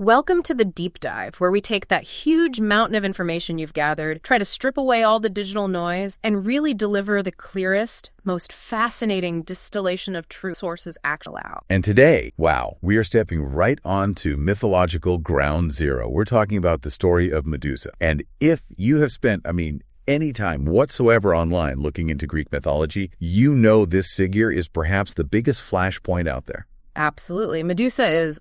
Welcome to the deep dive, where we take that huge mountain of information you've gathered, try to strip away all the digital noise, and really deliver the clearest, most fascinating distillation of truth sources actually out. And today, wow, we are stepping right onto mythological ground zero. We're talking about the story of Medusa. And if you have spent, any time whatsoever online looking into Greek mythology, you know this figure is perhaps the biggest flashpoint out there. Absolutely. Medusa is,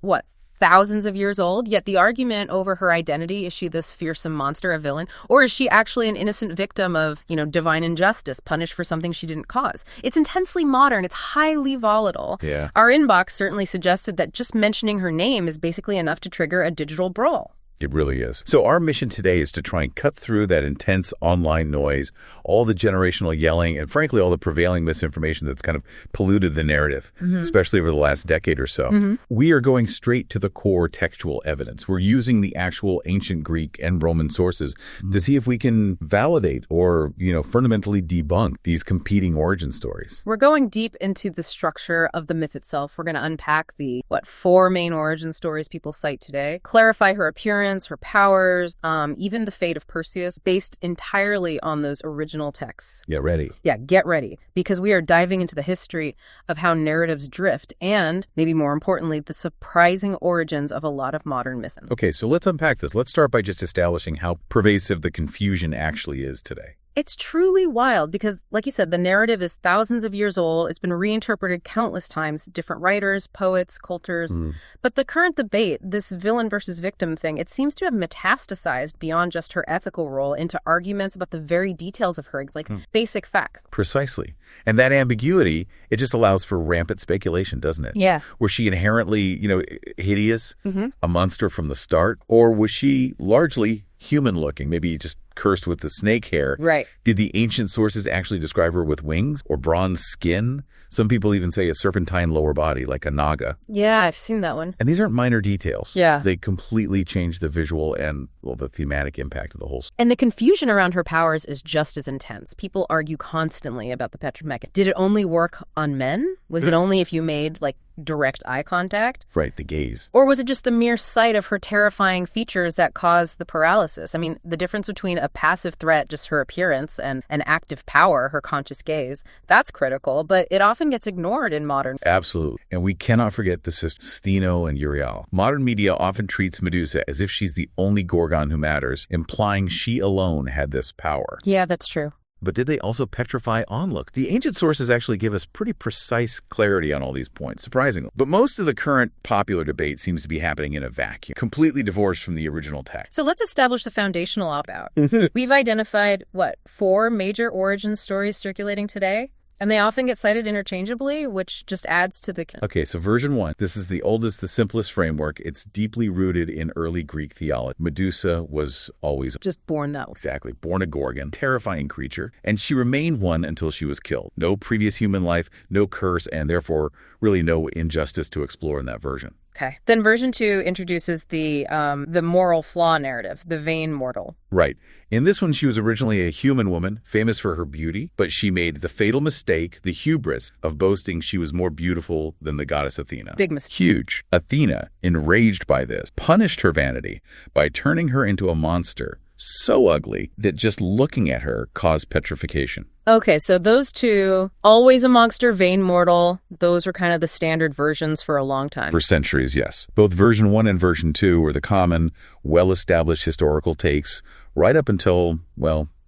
thousands of years old, yet the argument over her identity, is she this fearsome monster, a villain, or is she actually an innocent victim of, divine injustice, punished for something she didn't cause? It's intensely modern. It's highly volatile. Yeah. Our inbox certainly suggested that just mentioning her name is basically enough to trigger a digital brawl. It really is. So our mission today is to try and cut through that intense online noise, all the generational yelling, and frankly, all the prevailing misinformation that's kind of polluted the narrative, especially over the last decade or so. We are going straight to the core textual evidence. We're using the actual ancient Greek and Roman sources to see if we can validate or, fundamentally debunk these competing origin stories. We're going deep into the structure of the myth itself. We're going to unpack the, 4 main origin stories people cite today, clarify her appearance, her powers, even the fate of Perseus, based entirely on those original texts. Get ready. Yeah, get ready, because we are diving into the history of how narratives drift and, maybe more importantly, the surprising origins of a lot of modern myths. Okay, so let's unpack this. Let's start by just establishing how pervasive the confusion actually is today. It's truly wild because, like you said, the narrative is thousands of years old. It's been reinterpreted countless times, different writers, poets, cultures. But the current debate, this villain versus victim thing, it seems to have metastasized beyond just her ethical role into arguments about the very details of her, like basic facts. Precisely. And that ambiguity, it just allows for rampant speculation, doesn't it? Yeah. Was she inherently, hideous, a monster from the start? Or was she largely human-looking, maybe just cursed with the snake hair? Right. Did the ancient sources actually describe her with wings or bronze skin? Some people even say a serpentine lower body, like a naga. Yeah, I've seen that one. And these aren't minor details. Yeah. They completely change the visual and, the thematic impact of the whole story. And the confusion around her powers is just as intense. People argue constantly about the petromechanics. Did it only work on men? Was it only if you made, direct eye contact? Right, the gaze. Or was it just the mere sight of her terrifying features that caused the paralysis? The difference between a passive threat, just her appearance, and an active power, her conscious gaze, that's critical, but it often gets ignored in modern... Absolutely. And we cannot forget the sisters Stheno and Uriel. Modern media often treats Medusa as if she's the only Gorgon who matters, implying she alone had this power. Yeah, that's true. But did they also petrify Onlook? The ancient sources actually give us pretty precise clarity on all these points, surprisingly. But most of the current popular debate seems to be happening in a vacuum, completely divorced from the original text. So let's establish the foundational opt-out. We've identified, 4 major origin stories circulating today? And they often get cited interchangeably, which just adds to the... Okay, so version 1. This is the oldest, the simplest framework. It's deeply rooted in early Greek theology. Medusa was always... just born that way. Exactly. Born a Gorgon, terrifying creature. And she remained one until she was killed. No previous human life, no curse, and therefore really no injustice to explore in that version. Okay. Then version 2 introduces the moral flaw narrative, the vain mortal. Right. In this one, she was originally a human woman, famous for her beauty, but she made the fatal mistake, the hubris, of boasting she was more beautiful than the goddess Athena. Big mistake. Huge. Athena, enraged by this, punished her vanity by turning her into a monster so ugly that just looking at her caused petrification. Okay, so those two, always a monster, vain mortal, those were kind of the standard versions for a long time. For centuries, yes. Both version 1 and version 2 were the common, well-established historical takes right up until,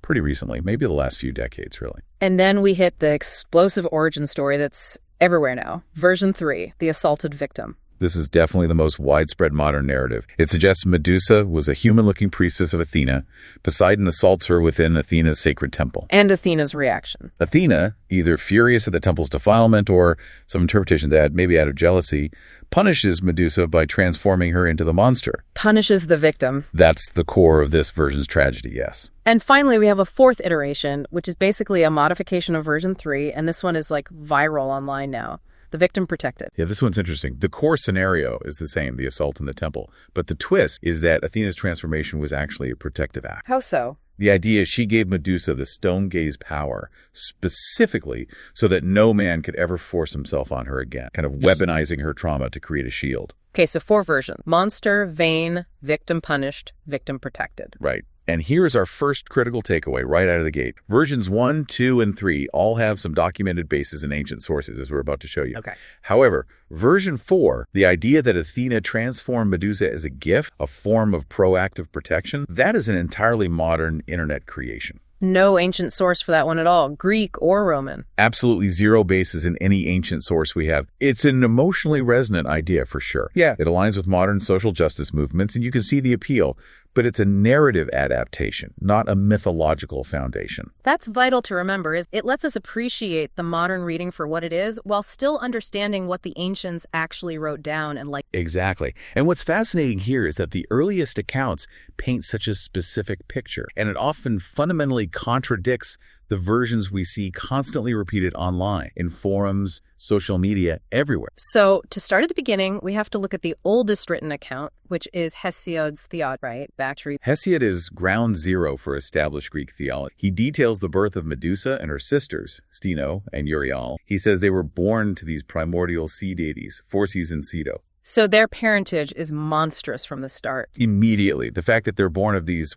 pretty recently, maybe the last few decades, really. And then we hit the explosive origin story that's everywhere now. Version 3, the assaulted victim. This is definitely the most widespread modern narrative. It suggests Medusa was a human-looking priestess of Athena. Poseidon assaults her within Athena's sacred temple. And Athena's reaction. Athena, either furious at the temple's defilement or some interpretation that maybe out of jealousy, punishes Medusa by transforming her into the monster. Punishes the victim. That's the core of this version's tragedy, yes. And finally, we have a 4th iteration, which is basically a modification of version 3, and this one is viral online now. The victim protected. Yeah, this one's interesting. The core scenario is the same, the assault in the temple. But the twist is that Athena's transformation was actually a protective act. How so? The idea is she gave Medusa the stone gaze power specifically so that no man could ever force himself on her again, kind of weaponizing her trauma to create a shield. Okay, so 4 versions. Monster, vain, victim punished, victim protected. Right. And here's our first critical takeaway right out of the gate. Versions 1, 2, and 3 all have some documented bases in ancient sources, as we're about to show you. Okay. However, version 4, the idea that Athena transformed Medusa as a gift, a form of proactive protection, that is an entirely modern internet creation. No ancient source for that one at all, Greek or Roman. Absolutely zero basis in any ancient source we have. It's an emotionally resonant idea for sure. Yeah, it aligns with modern social justice movements, and you can see the appeal. But it's a narrative adaptation, not a mythological foundation. That's vital to remember, is it lets us appreciate the modern reading for what it is while still understanding what the ancients actually wrote down and like. Exactly. And what's fascinating here is that the earliest accounts paint such a specific picture, and it often fundamentally contradicts the versions we see constantly repeated online, in forums, social media, everywhere. So to start at the beginning, we have to look at the oldest written account, which is Hesiod's Theod, right? Hesiod is ground zero for established Greek theology. He details the birth of Medusa and her sisters, Steno and Euryale. He says they were born to these primordial sea deities, Phorcys and Ceto. So their parentage is monstrous from the start. Immediately. The fact that they're born of these,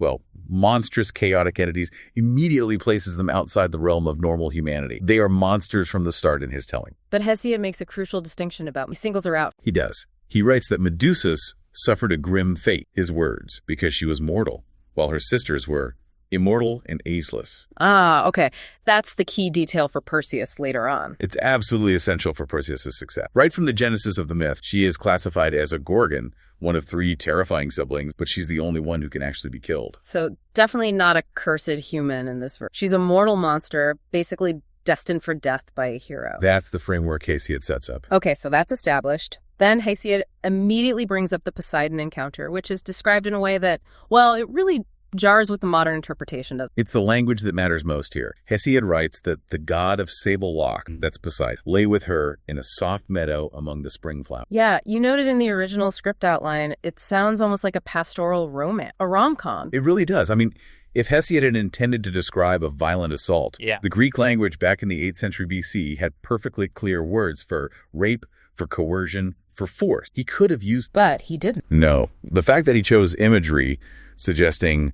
monstrous chaotic entities immediately places them outside the realm of normal humanity. They are monsters from the start in his telling. But Hesiod makes a crucial distinction about, he singles her out. He does. He writes that Medusa suffered a grim fate, his words, because she was mortal, while her sisters were immortal and ageless. Ah, okay. That's the key detail for Perseus later on. It's absolutely essential for Perseus' success. Right from the genesis of the myth, she is classified as a Gorgon, one of 3 terrifying siblings, but she's the only one who can actually be killed. So definitely not a cursed human in this verse. She's a mortal monster, basically destined for death by a hero. That's the framework Hesiod sets up. Okay, so that's established. Then Hesiod immediately brings up the Poseidon encounter, which is described in a way that, it really jars with the modern interpretation, doesn't it? It's the language that matters most here. Hesiod writes that the god of sable lock, that's Poseidon, lay with her in a soft meadow among the spring flowers. Yeah, you noted in the original script outline, it sounds almost like a pastoral romance, a rom-com. It really does. I mean, if Hesiod had intended to describe a violent assault, the Greek language back in the 8th century BC had perfectly clear words for rape, for coercion, for force. He could have used... But he didn't. No. The fact that he chose imagery suggesting,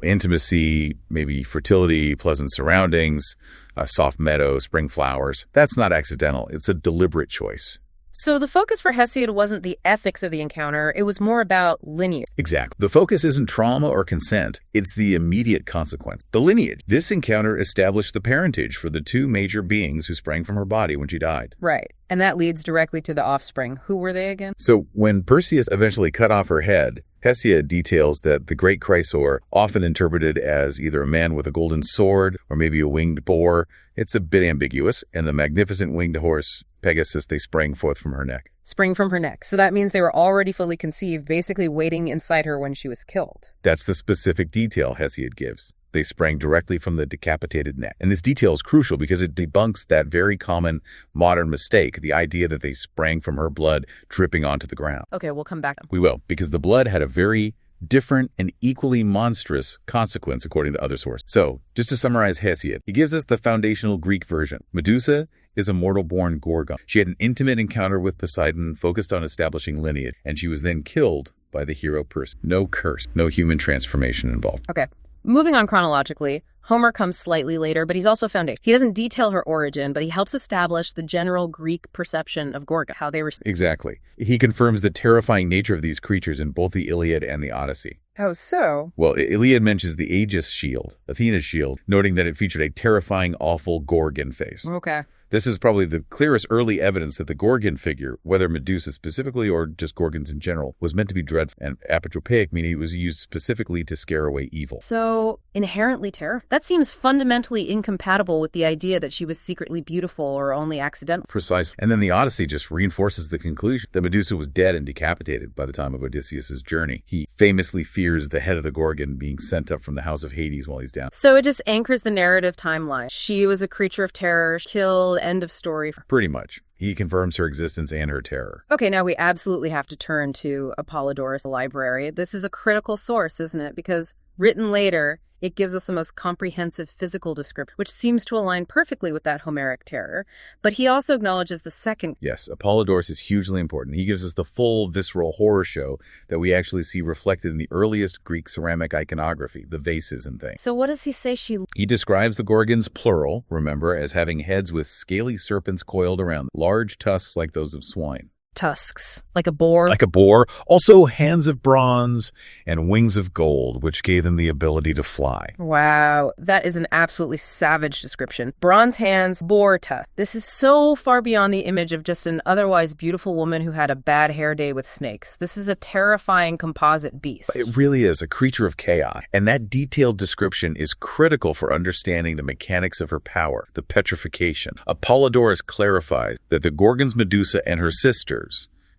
intimacy, maybe fertility, pleasant surroundings, a soft meadow, spring flowers, that's not accidental. It's a deliberate choice. So the focus for Hesiod wasn't the ethics of the encounter. It was more about lineage. Exactly. The focus isn't trauma or consent. It's the immediate consequence. The lineage. This encounter established the parentage for the 2 major beings who sprang from her body when she died. Right. And that leads directly to the offspring. Who were they again? So when Perseus eventually cut off her head, Hesiod details that the great Chrysaor, often interpreted as either a man with a golden sword or maybe a winged boar, it's a bit ambiguous, and the magnificent winged horse, Pegasus, they sprang forth from her neck. Sprang from her neck. So that means they were already fully conceived, basically waiting inside her when she was killed. That's the specific detail Hesiod gives. They sprang directly from the decapitated neck. And this detail is crucial because it debunks that very common modern mistake, the idea that they sprang from her blood dripping onto the ground. Okay, we'll come back. We will, because the blood had a very different and equally monstrous consequence according to other sources. So, just to summarize Hesiod, he gives us the foundational Greek version. Medusa is a mortal-born Gorgon. She had an intimate encounter with Poseidon focused on establishing lineage, and she was then killed by the hero Perseus. No curse, no human transformation involved. Okay. Moving on chronologically, Homer comes slightly later, but he's also foundational. He doesn't detail her origin, but he helps establish the general Greek perception of Gorgon, how they were... Exactly. He confirms the terrifying nature of these creatures in both the Iliad and the Odyssey. How so? Well, Iliad mentions the Aegis shield, Athena's shield, noting that it featured a terrifying, awful Gorgon face. Okay. This is probably the clearest early evidence that the Gorgon figure, whether Medusa specifically or just Gorgons in general, was meant to be dreadful, and apotropaic, meaning it was used specifically to scare away evil. So, inherently terrifying. That seems fundamentally incompatible with the idea that she was secretly beautiful or only accidental. Precisely. And then the Odyssey just reinforces the conclusion that Medusa was dead and decapitated by the time of Odysseus' journey. He famously fears the head of the Gorgon being sent up from the house of Hades while he's down. So it just anchors the narrative timeline. She was a creature of terror, killed, end of story. Pretty much. He confirms her existence and her terror. Okay, now we absolutely have to turn to Apollodorus' library. This is a critical source, isn't it? Because written later, It gives us the most comprehensive physical description, which seems to align perfectly with that Homeric terror. But he also acknowledges the second. Yes, Apollodorus is hugely important. He gives us the full visceral horror show that we actually see reflected in the earliest Greek ceramic iconography, the vases and things. So what does he say He describes the Gorgons, plural, remember, as having heads with scaly serpents coiled around them, large tusks like those of swine. Tusks, like a boar. Like a boar. Also hands of bronze and wings of gold, which gave them the ability to fly. Wow, that is an absolutely savage description. Bronze hands, boar tusk. This is so far beyond the image of just an otherwise beautiful woman who had a bad hair day with snakes. This is a terrifying composite beast. It really is a creature of chaos. And that detailed description is critical for understanding the mechanics of her power, the petrification. Apollodorus clarifies that the Gorgons, Medusa, and her sisters,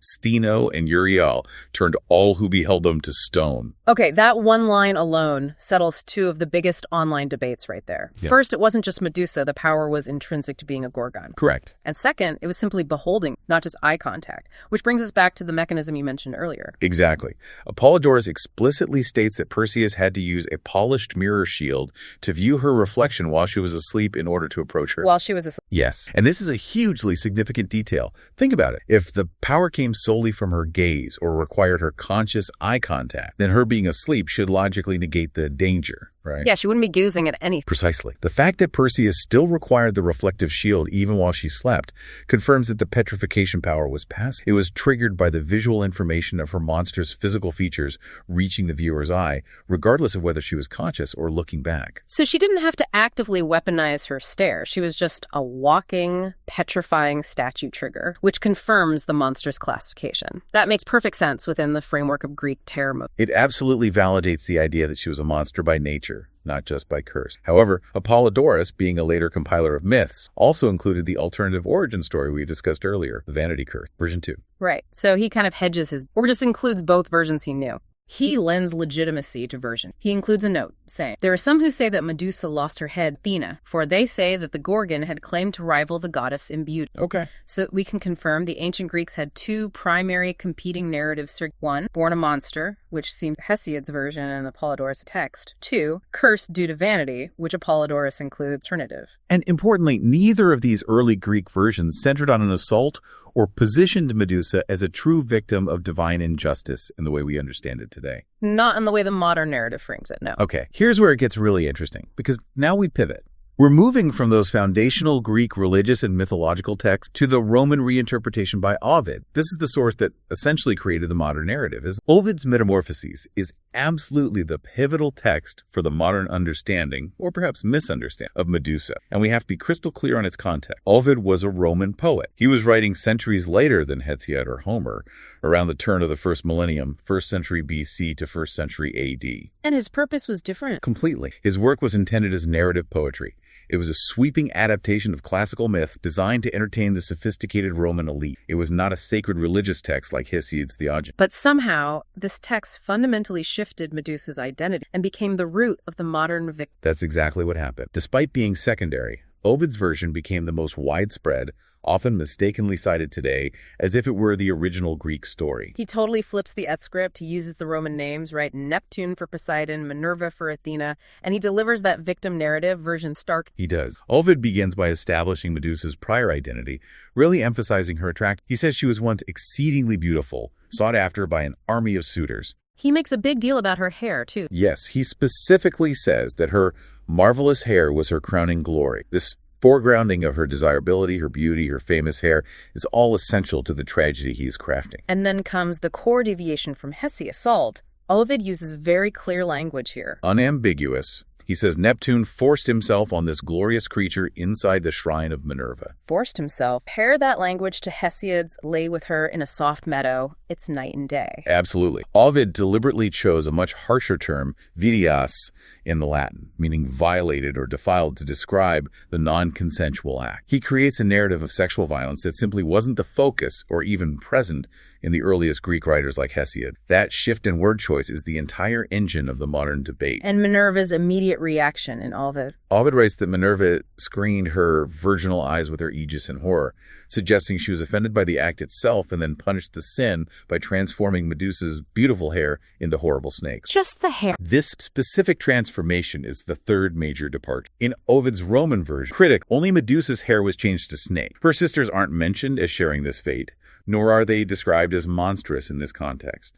Steno and Uriel, turned all who beheld them to stone. Okay, that one line alone settles two of the biggest online debates right there. Yeah. First, it wasn't just Medusa. The power was intrinsic to being a Gorgon. Correct. And second, it was simply beholding, not just eye contact, which brings us back to the mechanism you mentioned earlier. Exactly. Apollodorus explicitly states that Perseus had to use a polished mirror shield to view her reflection while she was asleep in order to approach her. While she was asleep. Yes. And this is a hugely significant detail. Think about it. If the power came solely from her gaze or required her conscious eye contact, then her being asleep should logically negate the danger, right? Yeah, she wouldn't be gazing at anything. Precisely. The fact that Perseus still required the reflective shield even while she slept confirms that the petrification power was passive. It was triggered by the visual information of her monster's physical features reaching the viewer's eye, regardless of whether she was conscious or looking back. So she didn't have to actively weaponize her stare. She was just a walking, petrifying statue trigger, which confirms the monster's classification. That makes perfect sense within the framework of Greek terror movies. It absolutely validates the idea that she was a monster by nature, not just by curse. However, Apollodorus, being a later compiler of myths, also included the alternative origin story we discussed earlier, the vanity curse, version 2. Right. So he kind of hedges or just includes both versions he knew. He lends legitimacy to version. He includes a note saying, "There are some who say that Medusa lost her head, Athena, for they say that the Gorgon had claimed to rival the goddess in beauty." Okay. So we can confirm the ancient Greeks had two primary competing narratives. One, born a monster, which seemed Hesiod's version in Apollodorus' text. Two, cursed due to vanity, which Apollodorus includes alternative. And importantly, neither of these early Greek versions centered on an assault or positioned Medusa as a true victim of divine injustice in the way we understand it today. Not in the way the modern narrative frames it, no. Okay, here's where it gets really interesting, because now we pivot. We're moving from those foundational Greek religious and mythological texts to the Roman reinterpretation by Ovid. This is the source that essentially created the modern narrative. Ovid's Metamorphoses is absolutely the pivotal text for the modern understanding, or perhaps misunderstanding, of Medusa. And we have to be crystal clear on its context. Ovid was a Roman poet. He was writing centuries later than Hesiod or Homer, around the turn of the first millennium, 1st century BC to 1st century AD. And his purpose was different. Completely. His work was intended as narrative poetry. It was a sweeping adaptation of classical myth designed to entertain the sophisticated Roman elite. It was not a sacred religious text like Hesiod's Theogony. But somehow, this text fundamentally shifted Medusa's identity and became the root of the modern victim. That's exactly what happened. Despite being secondary, Ovid's version became the most widespread, often mistakenly cited today as if it were the original Greek story. He totally flips the eth script. He uses the Roman names, right? Neptune for Poseidon, Minerva for Athena, and he delivers that victim narrative version stark. He does. Ovid begins by establishing Medusa's prior identity, really emphasizing her attraction. He says she was once exceedingly beautiful, sought after by an army of suitors. He makes a big deal about her hair, too. Yes, he specifically says that her marvelous hair was her crowning glory. This foregrounding of her desirability, her beauty, her famous hair is all essential to the tragedy he's crafting. And then comes the core deviation from Hesiod, assault. Ovid uses very clear language here. Unambiguous. He says Neptune forced himself on this glorious creature inside the shrine of Minerva. Forced himself. Pair that language to Hesiod's lay with her in a soft meadow. It's night and day. Absolutely. Ovid deliberately chose a much harsher term, vitias, in the Latin, meaning violated or defiled, to describe the non-consensual act. He creates a narrative of sexual violence that simply wasn't the focus or even present in the earliest Greek writers like Hesiod. That shift in word choice is the entire engine of the modern debate. And Minerva's immediate reaction in Ovid. Ovid writes that Minerva screened her virginal eyes with her aegis in horror, suggesting she was offended by the act itself and then punished the sin by transforming Medusa's beautiful hair into horrible snakes. Just the hair. This specific transformation is the third major departure. In Ovid's Roman version, critic, only Medusa's hair was changed to snake. Her sisters aren't mentioned as sharing this fate, nor are they described as monstrous in this context.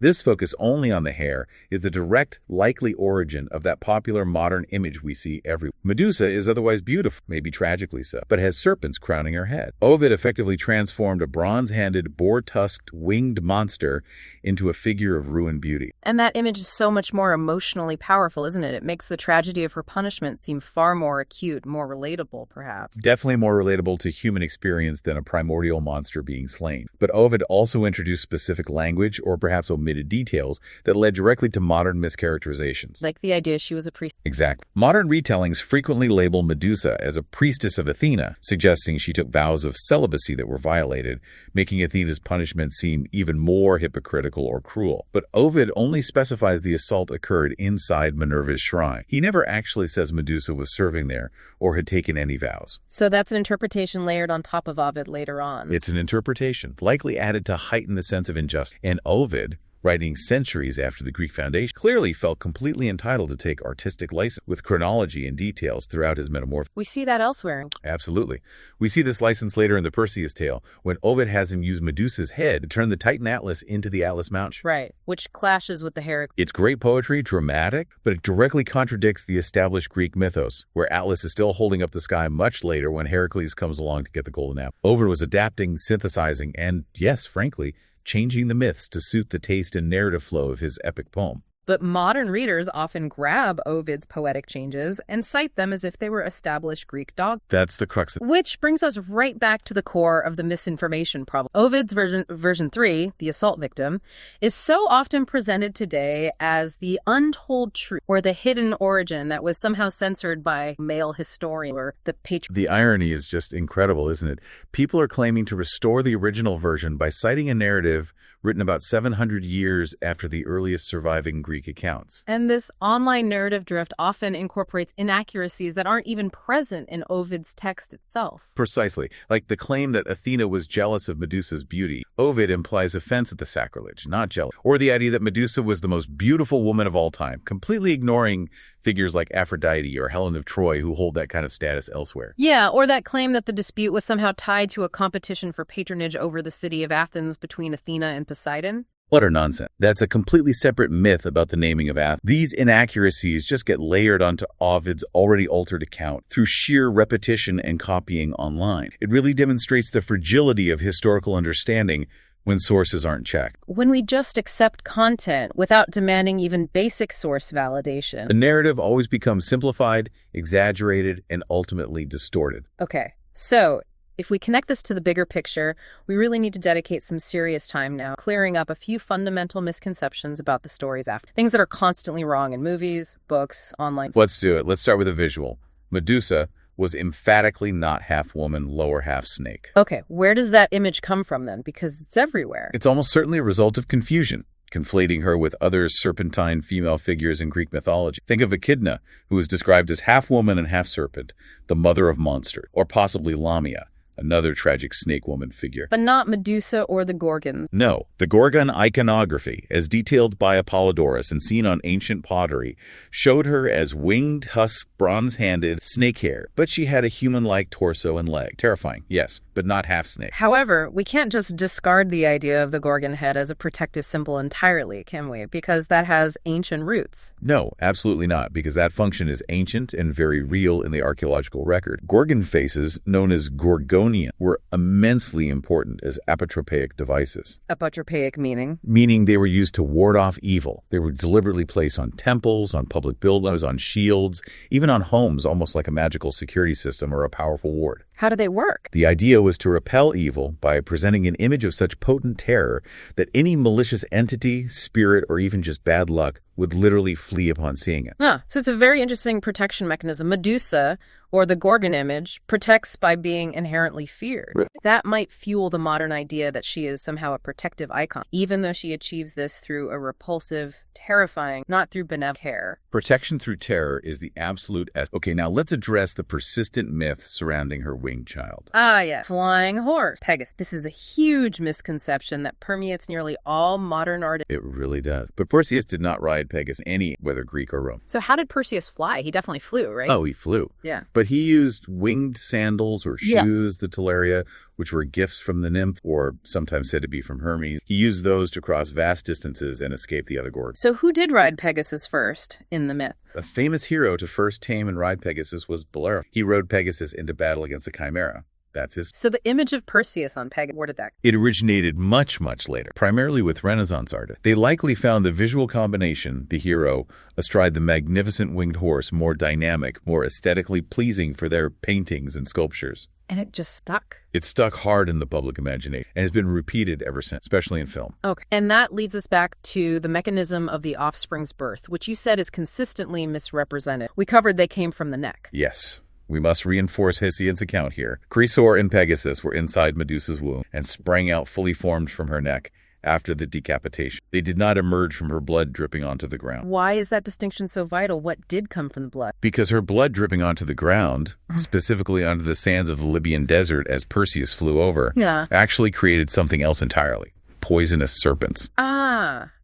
This focus only on the hair is the direct, likely origin of that popular modern image we see everywhere. Medusa is otherwise beautiful, maybe tragically so, but has serpents crowning her head. Ovid effectively transformed a bronze-handed, boar-tusked, winged monster into a figure of ruined beauty. And that image is so much more emotionally powerful, isn't it? It makes the tragedy of her punishment seem far more acute, more relatable, perhaps. Definitely more relatable to human experience than a primordial monster being slain. But Ovid also introduced specific language, or perhaps omitted details, that led directly to modern mischaracterizations. Like the idea she was a priest. Exactly. Modern retellings frequently label Medusa as a priestess of Athena, suggesting she took vows of celibacy that were violated, making Athena's punishment seem even more hypocritical or cruel. But Ovid only specifies the assault occurred inside Minerva's shrine. He never actually says Medusa was serving there or had taken any vows. So that's an interpretation layered on top of Ovid later on. It's an interpretation, likely added to heighten the sense of injustice. And Ovid, writing centuries after the Greek foundation, clearly felt completely entitled to take artistic license with chronology and details throughout his Metamorphoses. We see that elsewhere. Absolutely. We see this license later in the Perseus tale, when Ovid has him use Medusa's head to turn the Titan Atlas into the Atlas Mountain. Right, which clashes with the Heracles. It's great poetry, dramatic, but it directly contradicts the established Greek mythos, where Atlas is still holding up the sky much later when Heracles comes along to get the golden apple. Ovid was adapting, synthesizing, and, yes, frankly, changing the myths to suit the taste and narrative flow of his epic poem. But modern readers often grab Ovid's poetic changes and cite them as if they were established Greek dogma. That's the crux of it. Which brings us right back to the core of the misinformation problem. Ovid's version 3, the assault victim, is so often presented today as the untold truth or the hidden origin that was somehow censored by male historian or the patriarch. The irony is just incredible, isn't it? People are claiming to restore the original version by citing a narrative written about 700 years after the earliest surviving Greek accounts. And this online narrative drift often incorporates inaccuracies that aren't even present in Ovid's text itself. Precisely. Like the claim that Athena was jealous of Medusa's beauty. Ovid implies offense at the sacrilege, not jealousy. Or the idea that Medusa was the most beautiful woman of all time, completely ignoring figures like Aphrodite or Helen of Troy who hold that kind of status elsewhere. Yeah, or that claim that the dispute was somehow tied to a competition for patronage over the city of Athens between Athena and Poseidon. Utter nonsense. That's a completely separate myth about the naming of Athens. These inaccuracies just get layered onto Ovid's already altered account through sheer repetition and copying online. It really demonstrates the fragility of historical understanding when sources aren't checked. When we just accept content without demanding even basic source validation. The narrative always becomes simplified, exaggerated, and ultimately distorted. Okay, so if we connect this to the bigger picture, we really need to dedicate some serious time now clearing up a few fundamental misconceptions about the stories after. Things that are constantly wrong in movies, books, online. Let's do it. Let's start with a visual. Medusa was emphatically not half woman, lower half snake. Okay, where does that image come from then? Because it's everywhere. It's almost certainly a result of confusion, conflating her with other serpentine female figures in Greek mythology. Think of Echidna, who is described as half woman and half serpent, the mother of monsters, or possibly Lamia, another tragic snake woman figure. But not Medusa or the Gorgons. No, the Gorgon iconography, as detailed by Apollodorus and seen on ancient pottery, showed her as winged, husked, bronze-handed snake hair, but she had a human-like torso and leg. Terrifying, yes, but not half snake. However, we can't just discard the idea of the Gorgon head as a protective symbol entirely, can we? Because that has ancient roots. No, absolutely not, because that function is ancient and very real in the archaeological record. Gorgon faces, known as Gorgonian, were immensely important as apotropaic devices. Apotropaic meaning? Meaning they were used to ward off evil. They were deliberately placed on temples, on public buildings, on shields, even on homes, almost like a magical security system or a powerful ward. How do they work? The idea was to repel evil by presenting an image of such potent terror that any malicious entity, spirit, or even just bad luck would literally flee upon seeing it. So it's a very interesting protection mechanism. Medusa, or the Gorgon image, protects by being inherently feared. Right. That might fuel the modern idea that she is somehow a protective icon, even though she achieves this through a repulsive, terrifying, not through benevolent care. Protection through terror is the absolute essence. Okay, now let's address the persistent myth surrounding her winged child. Yeah. Flying horse. Pegasus. This is a huge misconception that permeates nearly all modern art. It really does. But Perseus did not ride Pegasus whether Greek or Rome. So how did Perseus fly? He definitely flew, right? Oh, he flew. Yeah. But he used winged sandals or shoes, the Talaria, which were gifts from the nymph, or sometimes said to be from Hermes. He used those to cross vast distances and escape the other Gorgons. So who did ride Pegasus first in the myth? A famous hero to first tame and ride Pegasus was Bellerophon. He rode Pegasus into battle against the Chimera. That's his. So the image of Perseus on Pegasus, where did that? It originated much, much later, primarily with Renaissance artists. They likely found the visual combination, the hero, astride the magnificent winged horse, more dynamic, more aesthetically pleasing for their paintings and sculptures. And it just stuck? It stuck hard in the public imagination and has been repeated ever since, especially in film. Okay. And that leads us back to the mechanism of the offspring's birth, which you said is consistently misrepresented. We covered they came from the neck. Yes. We must reinforce Hesiod's account here. Chrysaor and Pegasus were inside Medusa's womb and sprang out fully formed from her neck after the decapitation. They did not emerge from her blood dripping onto the ground. Why is that distinction so vital? What did come from the blood? Because her blood dripping onto the ground, specifically onto the sands of the Libyan desert as Perseus flew over, actually created something else entirely. Poisonous serpents.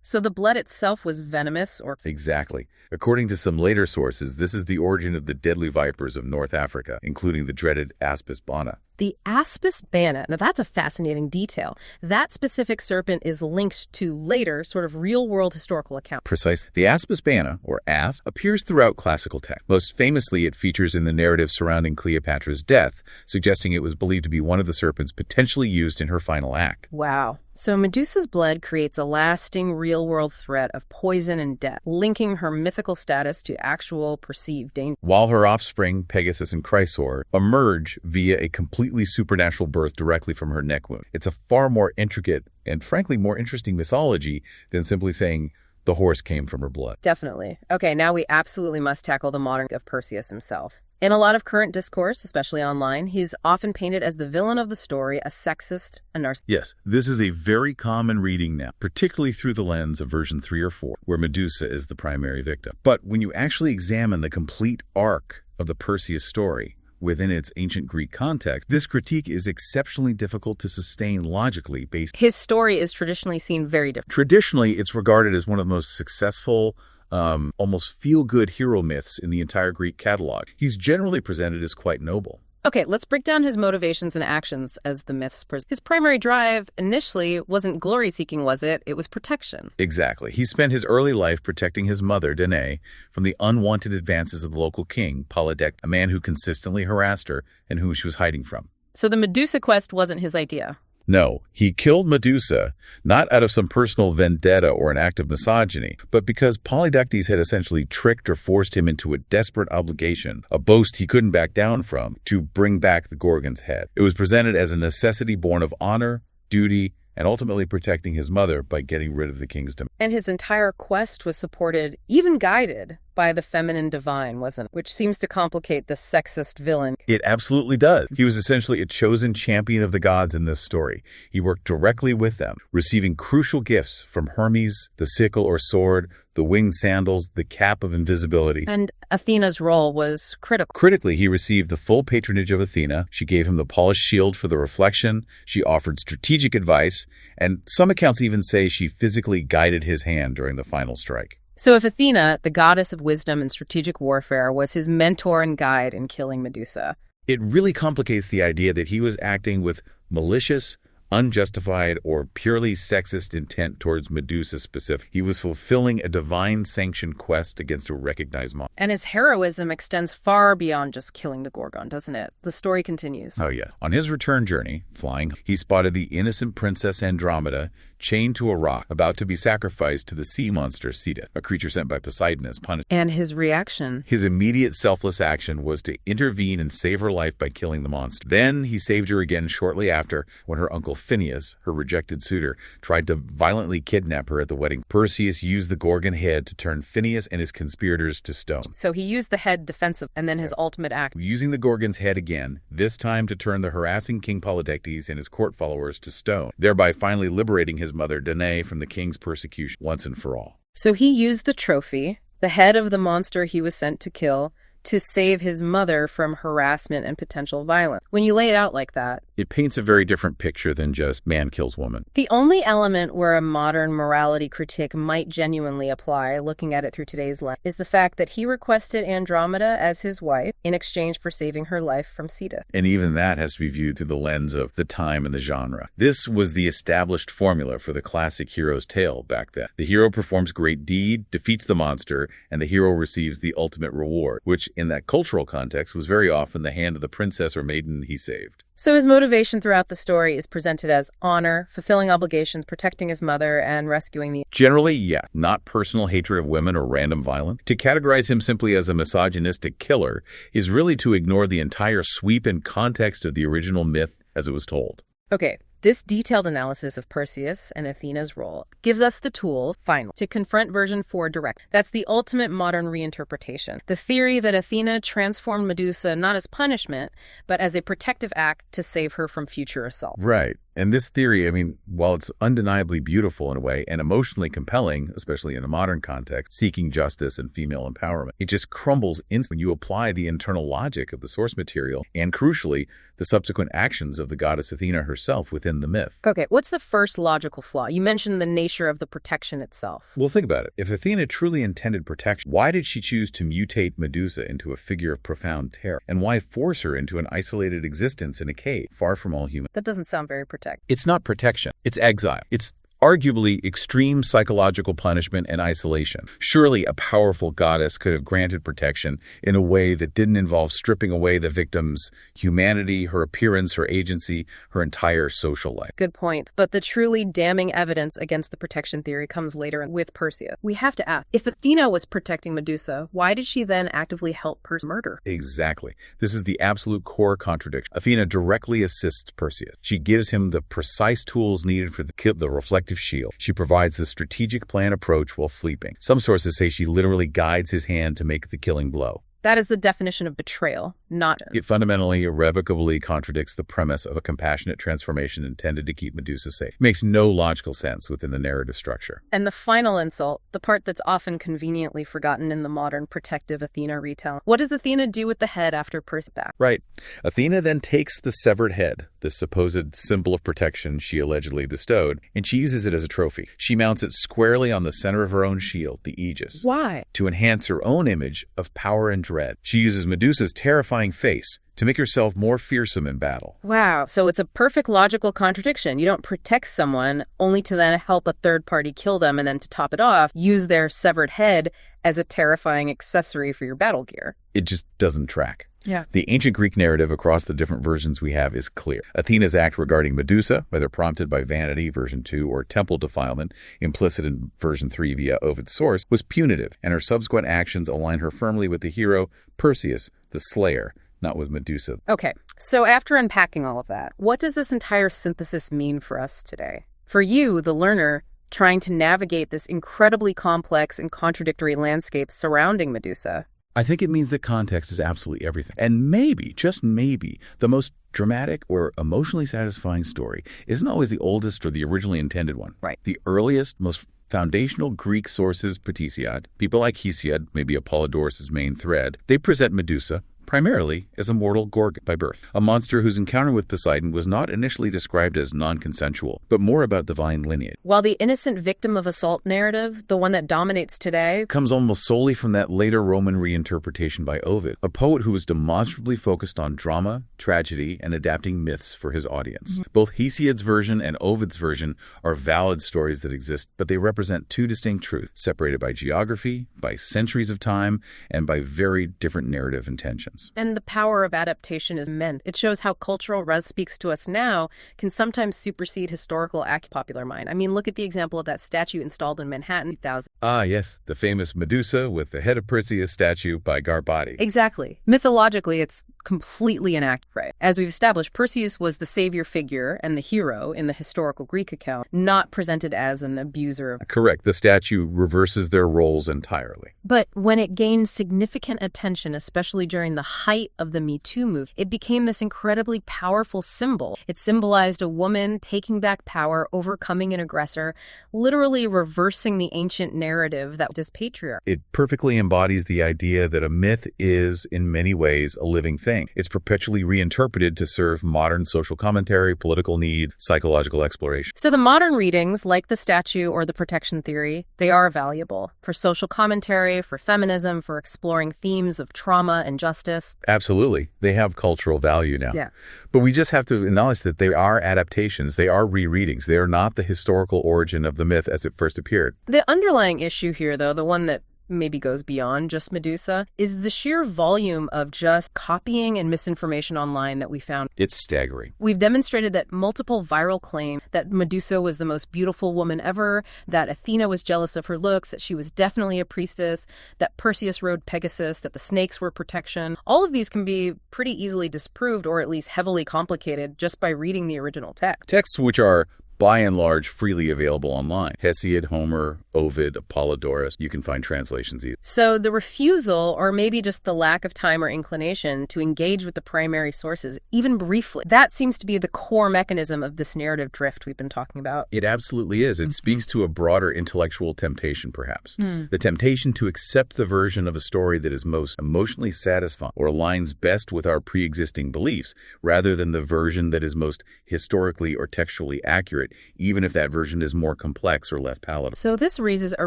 So the blood itself was venomous or... Exactly. According to some later sources, this is the origin of the deadly vipers of North Africa, including the dreaded Aspis bana. The Aspis bana. Now that's a fascinating detail. That specific serpent is linked to later sort of real-world historical accounts. Precisely. The Aspis bana, or asp, appears throughout classical text. Most famously, it features in the narrative surrounding Cleopatra's death, suggesting it was believed to be one of the serpents potentially used in her final act. Wow. So Medusa's blood creates a lasting real-world threat of poison and death, linking her mythical status to actual perceived danger. While her offspring, Pegasus and Chrysaor, emerge via a completely supernatural birth directly from her neck wound. It's a far more intricate and frankly more interesting mythology than simply saying the horse came from her blood. Definitely. Okay, now we absolutely must tackle the modern of Perseus himself. In a lot of current discourse, especially online, he's often painted as the villain of the story, a sexist, a narcissist. Yes, this is a very common reading now, particularly through the lens of version 3 or 4, where Medusa is the primary victim. But when you actually examine the complete arc of the Perseus story within its ancient Greek context, this critique is exceptionally difficult to sustain logically based. His story is traditionally seen very different. Traditionally, it's regarded as one of the most successful, almost feel-good hero myths in the entire Greek catalog. He's generally presented as quite noble. Okay, let's break down his motivations and actions as the myths present. His primary drive initially wasn't glory-seeking, was it? It was protection. Exactly. He spent his early life protecting his mother, Danae, from the unwanted advances of the local king, Apollodorus, a man who consistently harassed her and whom she was hiding from. So the Medusa quest wasn't his idea. No, he killed Medusa, not out of some personal vendetta or an act of misogyny, but because Polydectes had essentially tricked or forced him into a desperate obligation, a boast he couldn't back down from, to bring back the Gorgon's head. It was presented as a necessity born of honor, duty, and ultimately protecting his mother by getting rid of the king's domain. And his entire quest was supported, even guided, by the feminine divine, wasn't it? Which seems to complicate the sexist villain. It absolutely does. He was essentially a chosen champion of the gods in this story. He worked directly with them, receiving crucial gifts from Hermes, the sickle or sword, the winged sandals, the cap of invisibility. And Athena's role was critical. Critically, he received the full patronage of Athena. She gave him the polished shield for the reflection. She offered strategic advice, and some accounts even say she physically guided his hand during the final strike. So if Athena, the goddess of wisdom and strategic warfare, was his mentor and guide in killing Medusa, it really complicates the idea that he was acting with malicious, unjustified, or purely sexist intent towards Medusa specific. He was fulfilling a divine-sanctioned quest against a recognized monster. And his heroism extends far beyond just killing the Gorgon, doesn't it? The story continues. Oh, yeah. On his return journey, flying, he spotted the innocent princess Andromeda chained to a rock, about to be sacrificed to the sea monster Cetus, a creature sent by Poseidon as punishment. And his reaction? His immediate selfless action was to intervene and save her life by killing the monster. Then he saved her again shortly after when her uncle Phineus, her rejected suitor, tried to violently kidnap her at the wedding. Perseus used the Gorgon head to turn Phineus and his conspirators to stone. So he used the head defensive, and then his ultimate act. Using the Gorgon's head again, this time to turn the harassing King Polydectes and his court followers to stone, thereby finally liberating his mother Danae from the king's persecution once and for all. So he used the trophy, the head of the monster he was sent to kill, to save his mother from harassment and potential violence. When you lay it out like that, it paints a very different picture than just man kills woman. The only element where a modern morality critique might genuinely apply, looking at it through today's lens, is the fact that he requested Andromeda as his wife in exchange for saving her life from Cetus. And even that has to be viewed through the lens of the time and the genre. This was the established formula for the classic hero's tale back then. The hero performs great deed, defeats the monster, and the hero receives the ultimate reward, which in that cultural context was very often the hand of the princess or maiden he saved. So his motivation throughout the story is presented as honor, fulfilling obligations, protecting his mother, and rescuing the... Generally, yeah, not personal hatred of women or random violence. To categorize him simply as a misogynistic killer is really to ignore the entire sweep and context of the original myth as it was told. Okay, this detailed analysis of Perseus and Athena's role gives us the tools, finally, to confront version 4 direct. That's the ultimate modern reinterpretation. The theory that Athena transformed Medusa not as punishment, but as a protective act to save her from future assault. Right. And this theory, I mean, while it's undeniably beautiful in a way and emotionally compelling, especially in a modern context, seeking justice and female empowerment, it just crumbles instantly when you apply the internal logic of the source material and, crucially, the subsequent actions of the goddess Athena herself within the myth. Okay, what's the first logical flaw? You mentioned the nature of the protection itself. Well, think about it. If Athena truly intended protection, why did she choose to mutate Medusa into a figure of profound terror? And why force her into an isolated existence in a cave, far from all humans? That doesn't sound very protective. It's not protection. It's exile. It's arguably extreme psychological punishment and isolation. Surely a powerful goddess could have granted protection in a way that didn't involve stripping away the victim's humanity, her appearance, her agency, her entire social life. Good point. But the truly damning evidence against the protection theory comes later with Perseus. We have to ask, if Athena was protecting Medusa, why did she then actively help Perseus murder? Exactly. This is the absolute core contradiction. Athena directly assists Perseus. She gives him the precise tools needed for the reflective shield. She provides the strategic plan approach while sleeping. Some sources say she literally guides his hand to make the killing blow. That is the definition of betrayal, not... It fundamentally, irrevocably contradicts the premise of a compassionate transformation intended to keep Medusa safe. It makes no logical sense within the narrative structure. And the final insult, the part that's often conveniently forgotten in the modern protective Athena retelling. What does Athena do with the head after Perseus back? Right. Athena then takes the severed head, the supposed symbol of protection she allegedly bestowed, and she uses it as a trophy. She mounts it squarely on the center of her own shield, the Aegis. Why? To enhance her own image of power and dread. She uses Medusa's terrifying face to make herself more fearsome in battle. Wow, so it's a perfect logical contradiction. You don't protect someone only to then help a third party kill them and then to top it off, use their severed head as a terrifying accessory for your battle gear. It just doesn't track. Yeah. The ancient Greek narrative across the different versions we have is clear. Athena's act regarding Medusa, whether prompted by vanity, version 2, or temple defilement, implicit in version 3 via Ovid's source, was punitive, and her subsequent actions align her firmly with the hero, Perseus, the slayer, not with Medusa. Okay, so after unpacking all of that, what does this entire synthesis mean for us today? For you, the learner, trying to navigate this incredibly complex and contradictory landscape surrounding Medusa, I think it means that context is absolutely everything. And maybe, just maybe, the most dramatic or emotionally satisfying story isn't always the oldest or the originally intended one. Right. The earliest, most foundational Greek sources, Hesiod, people like Hesiod, maybe Apollodorus' main thread, they present Medusa primarily as a mortal Gorgon by birth, a monster whose encounter with Poseidon was not initially described as non-consensual, but more about divine lineage. While the innocent victim of assault narrative, the one that dominates today, comes almost solely from that later Roman reinterpretation by Ovid, a poet who was demonstrably focused on drama, tragedy, and adapting myths for his audience. Both Hesiod's version and Ovid's version are valid stories that exist, but they represent two distinct truths, separated by geography, by centuries of time, and by very different narrative intentions. origins. And the power of adaptation is immense. It shows how cultural res speaks to us now can sometimes supersede historical popular mind. I mean, look at the example of that statue installed in Manhattan 2000. Ah, yes, the famous Medusa with the head of Perseus statue by Garbati. Exactly. Mythologically, it's completely inaccurate. As we've established, Perseus was the savior figure and the hero in the historical Greek account, not presented as an abuser. Correct. The statue reverses their roles entirely. But when it gained significant attention, especially during the height of the Me Too movement, it became this incredibly powerful symbol. It symbolized a woman taking back power, overcoming an aggressor, literally reversing the ancient narrative that was patriarchy. It perfectly embodies the idea that a myth is, in many ways, a living thing. It's perpetually reinterpreted to serve modern social commentary, political needs, psychological exploration. So the modern readings, like the statue or the protection theory, they are valuable for social commentary, for feminism, for exploring themes of trauma and justice. Absolutely. They have cultural value now. Yeah. But we just have to acknowledge that they are adaptations. They are rereadings. They are not the historical origin of the myth as it first appeared. The underlying issue here, though, the one that maybe goes beyond just Medusa, is the sheer volume of just copying and misinformation online that we found. It's staggering. We've demonstrated that multiple viral claims that Medusa was the most beautiful woman ever, that Athena was jealous of her looks, that she was definitely a priestess, that Perseus rode Pegasus, that the snakes were protection. All of these can be pretty easily disproved or at least heavily complicated just by reading the original text. Texts which are by and large, freely available online. Hesiod, Homer, Ovid, Apollodorus, you can find translations easily. So the refusal, or maybe just the lack of time or inclination to engage with the primary sources, even briefly, that seems to be the core mechanism of this narrative drift we've been talking about. It absolutely is. It speaks to a broader intellectual temptation, perhaps. The temptation to accept the version of a story that is most emotionally satisfying or aligns best with our pre-existing beliefs, rather than the version that is most historically or textually accurate, even if that version is more complex or less palatable. So this raises a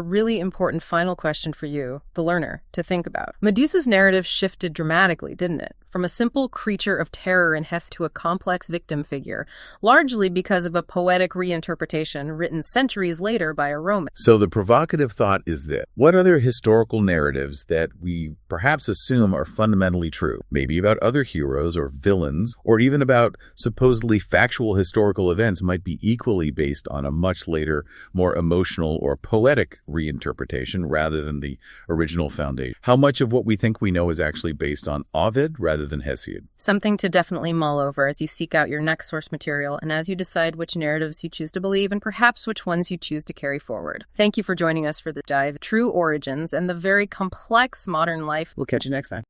really important final question for you, the learner, to think about. Medusa's narrative shifted dramatically, didn't it? From a simple creature of terror in Hesiod to a complex victim figure, largely because of a poetic reinterpretation written centuries later by a Roman. So the provocative thought is this: what other historical narratives that we perhaps assume are fundamentally true, maybe about other heroes or villains, or even about supposedly factual historical events, might be equally based on a much later, more emotional or poetic reinterpretation rather than the original foundation? How much of what we think we know is actually based on Ovid rather than Hesiod? Something to definitely mull over as you seek out your next source material and as you decide which narratives you choose to believe and perhaps which ones you choose to carry forward. Thank you for joining us for the dive, True Origins, and the very complex modern life. We'll catch you next time.